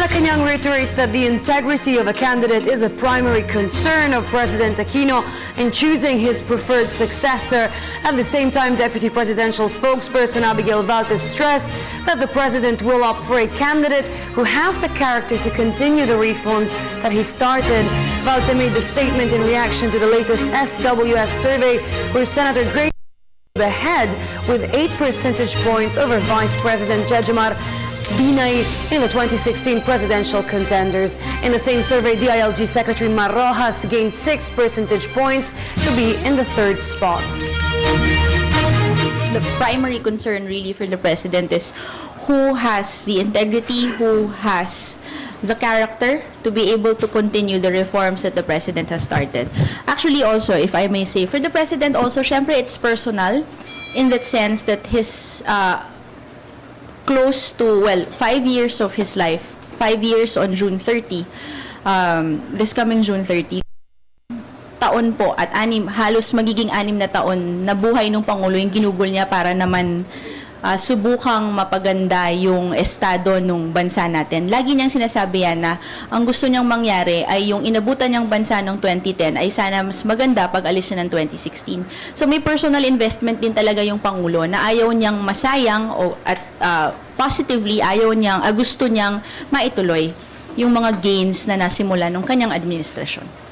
Malacanang reiterates that the integrity of a candidate is a primary concern of President Aquino in choosing his preferred successor. At the same time, Deputy Presidential Spokesperson Abigail Valtes stressed that the President will opt for a candidate who has the character to continue the reforms that he started. Valte made the statement in reaction to the latest SWS survey, where Senator Grace ahead with 8 percentage points over Vice President Jejomar Binay in the 2016 presidential contenders. In the same survey, DILG Secretary Mar Rojas gained 6 percentage points to be in the 3rd spot. The primary concern really for the president is who has the integrity, who has the character to be able to continue the reforms that the president has started. Actually also, if I may say, for the president also, syempre it's personal in that sense that his close to, 5 years of his life, 5 years on June 30, this coming June 30, taon po at halos magiging 6 na taon na buhay ng Pangulo yung ginugol niya para naman subukang mapaganda yung estado ng bansa natin. Lagi niyang sinasabi yan na ang gusto niyang mangyari ay yung inabutan niyang bansa ng 2010 ay sana mas maganda pag alis niya ng 2016. So may personal investment din talaga yung Pangulo na ayaw niyang masayang at positively gusto niyang maituloy yung mga gains na nasimula ng kanyang administrasyon.